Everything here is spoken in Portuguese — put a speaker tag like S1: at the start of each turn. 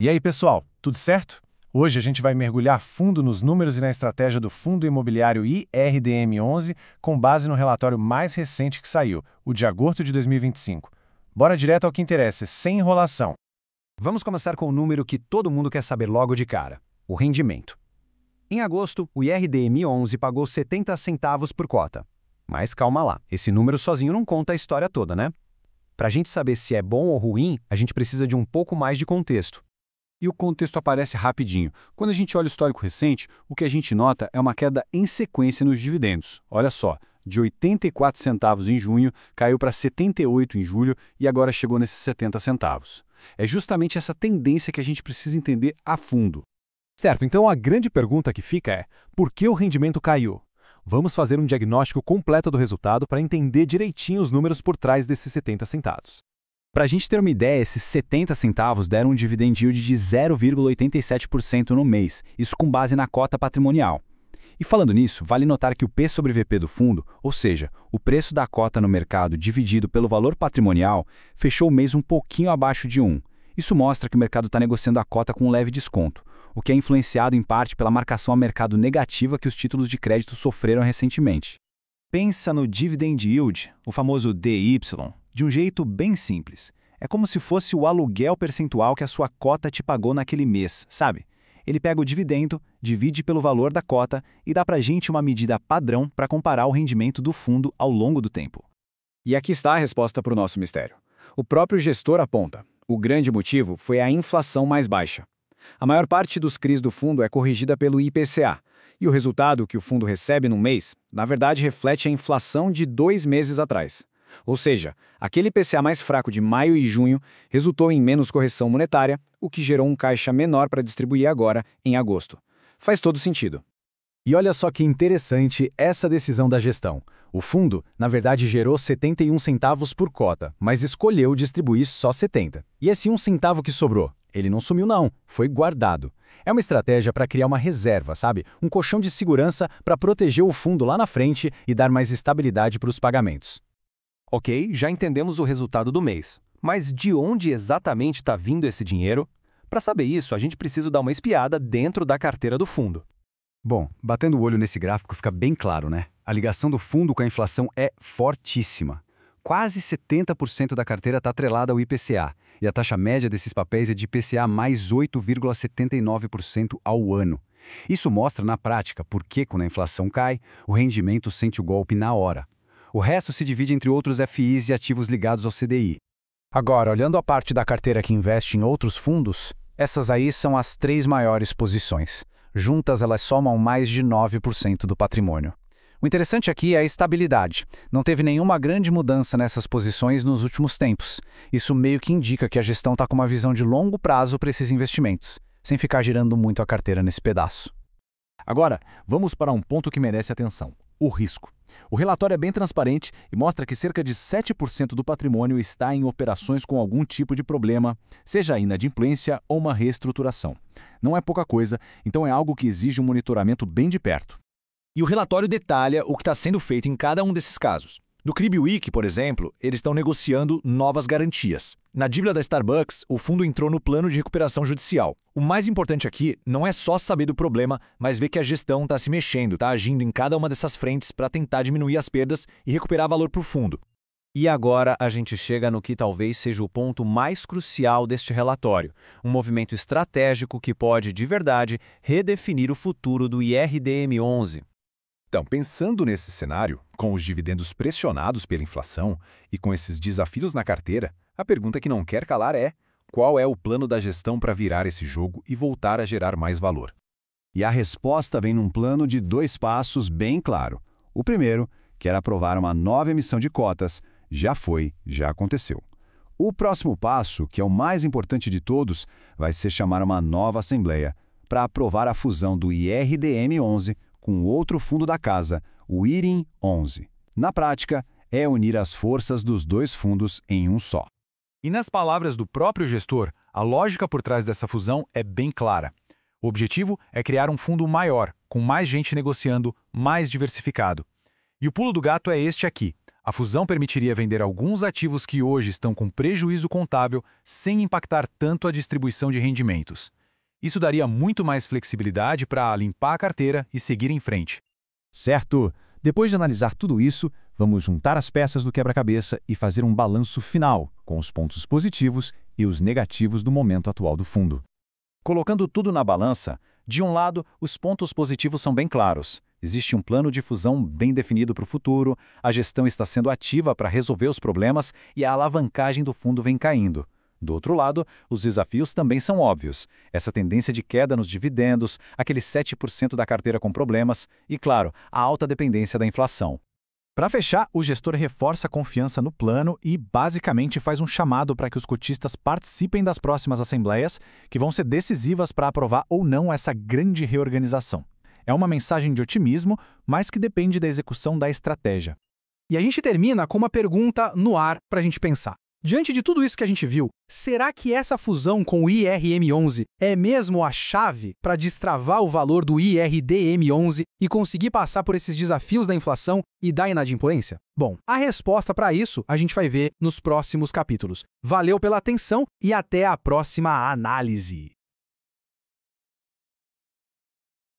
S1: E aí, pessoal, tudo certo? Hoje a gente vai mergulhar fundo nos números e na estratégia do Fundo Imobiliário IRDM11 com base no relatório mais recente que saiu, o de agosto de 2025. Bora direto ao que interessa, sem enrolação.
S2: Vamos começar com o número que todo mundo quer saber logo de cara: o rendimento. Em agosto, o IRDM11 pagou 70 centavos por cota. Mas calma lá, esse número sozinho não conta a história toda, né? Para a gente saber se é bom ou ruim, a gente precisa de um pouco mais de contexto.
S3: E o contexto aparece rapidinho. Quando a gente olha o histórico recente, o que a gente nota é uma queda em sequência nos dividendos. Olha só, de 84 centavos em junho, caiu para 78 em julho e agora chegou nesses 70 centavos. É justamente essa tendência que a gente precisa entender a fundo.
S4: Certo, então a grande pergunta que fica é: por que o rendimento caiu? Vamos fazer um diagnóstico completo do resultado para entender direitinho os números por trás desses 70 centavos.
S3: Para a gente ter uma ideia, esses 70 centavos deram um dividend yield de 0,87% no mês, isso com base na cota patrimonial. E falando nisso, vale notar que o P sobre VP do fundo, ou seja, o preço da cota no mercado dividido pelo valor patrimonial, fechou o mês um pouquinho abaixo de 1. Isso mostra que o mercado está negociando a cota com um leve desconto, o que é influenciado em parte pela marcação a mercado negativa que os títulos de crédito sofreram recentemente.
S5: Pensa no Dividend Yield, o famoso DY, de um jeito bem simples. É como se fosse o aluguel percentual que a sua cota te pagou naquele mês, sabe? Ele pega o dividendo, divide pelo valor da cota e dá pra gente uma medida padrão para comparar o rendimento do fundo ao longo do tempo.
S2: E aqui está a resposta para o nosso mistério. O próprio gestor aponta: o grande motivo foi a inflação mais baixa. A maior parte dos CRIs do fundo é corrigida pelo IPCA, e o resultado que o fundo recebe num mês, na verdade, reflete a inflação de 2 meses atrás. Ou seja, aquele IPCA mais fraco de maio e junho resultou em menos correção monetária, o que gerou um caixa menor para distribuir agora, em agosto. Faz todo sentido.
S4: E olha só que interessante essa decisão da gestão. O fundo, na verdade, gerou 71 centavos por cota, mas escolheu distribuir só 70. E esse 1 centavo que sobrou? Ele não sumiu não, foi guardado. É uma estratégia para criar uma reserva, sabe? Um colchão de segurança para proteger o fundo lá na frente e dar mais estabilidade para os pagamentos.
S6: Ok, já entendemos o resultado do mês. Mas de onde exatamente está vindo esse dinheiro? Para saber isso, a gente precisa dar uma espiada dentro da carteira do fundo.
S3: Bom, batendo o olho nesse gráfico fica bem claro, né? A ligação do fundo com a inflação é fortíssima. Quase 70% da carteira está atrelada ao IPCA, e a taxa média desses papéis é de IPCA mais 8,79% ao ano. Isso mostra na prática por que, quando a inflação cai, o rendimento sente o golpe na hora. O resto se divide entre outros FIs e ativos ligados ao CDI.
S7: Agora, olhando a parte da carteira que investe em outros fundos, essas aí são as 3 maiores posições. Juntas, elas somam mais de 9% do patrimônio. O interessante aqui é a estabilidade. Não teve nenhuma grande mudança nessas posições nos últimos tempos. Isso meio que indica que a gestão está com uma visão de longo prazo para esses investimentos, sem ficar girando muito a carteira nesse pedaço.
S4: Agora, vamos para um ponto que merece atenção: o risco. O relatório é bem transparente e mostra que cerca de 7% do patrimônio está em operações com algum tipo de problema, seja inadimplência ou uma reestruturação. Não é pouca coisa, então é algo que exige um monitoramento bem de perto.
S5: E o relatório detalha o que está sendo feito em cada um desses casos. No CRIB-WIC, por exemplo, eles estão negociando novas garantias. Na dívida da Starbucks, o fundo entrou no plano de recuperação judicial. O mais importante aqui não é só saber do problema, mas ver que a gestão está se mexendo, está agindo em cada uma dessas frentes para tentar diminuir as perdas e recuperar valor para o fundo.
S6: E agora a gente chega no que talvez seja o ponto mais crucial deste relatório, um movimento estratégico que pode, de verdade, redefinir o futuro do IRDM11.
S1: Então, pensando nesse cenário, com os dividendos pressionados pela inflação e com esses desafios na carteira, a pergunta que não quer calar é: qual é o plano da gestão para virar esse jogo e voltar a gerar mais valor?
S3: E a resposta vem num plano de 2 passos bem claro. O primeiro, que era aprovar uma nova emissão de cotas, já aconteceu. O próximo passo, que é o mais importante de todos, vai ser chamar uma nova assembleia para aprovar a fusão do IRDM11 com outro fundo da casa, o IRIM11. Na prática, é unir as forças dos 2 fundos em um só.
S5: E nas palavras do próprio gestor, a lógica por trás dessa fusão é bem clara. O objetivo é criar um fundo maior, com mais gente negociando, mais diversificado. E o pulo do gato é este aqui.
S8: A fusão permitiria vender alguns ativos que hoje estão com prejuízo contábil sem impactar tanto a distribuição de rendimentos. Isso daria muito mais flexibilidade para limpar a carteira e seguir em frente.
S1: Certo! Depois de analisar tudo isso, vamos juntar as peças do quebra-cabeça e fazer um balanço final, com os pontos positivos e os negativos do momento atual do fundo.
S3: Colocando tudo na balança, de um lado, os pontos positivos são bem claros. Existe um plano de fusão bem definido para o futuro, a gestão está sendo ativa para resolver os problemas e a alavancagem do fundo vem caindo. Do outro lado, os desafios também são óbvios. Essa tendência de queda nos dividendos, aqueles 7% da carteira com problemas e, claro, a alta dependência da inflação.
S4: Para fechar, o gestor reforça a confiança no plano e, basicamente, faz um chamado para que os cotistas participem das próximas assembleias, que vão ser decisivas para aprovar ou não essa grande reorganização. É uma mensagem de otimismo, mas que depende da execução da estratégia.
S9: E a gente termina com uma pergunta no ar para a gente pensar. Diante de tudo isso que a gente viu, será que essa fusão com o IRM11 é mesmo a chave para destravar o valor do IRDM11 e conseguir passar por esses desafios da inflação e da inadimplência? Bom, a resposta para isso a gente vai ver nos próximos capítulos. Valeu pela atenção e até a próxima análise!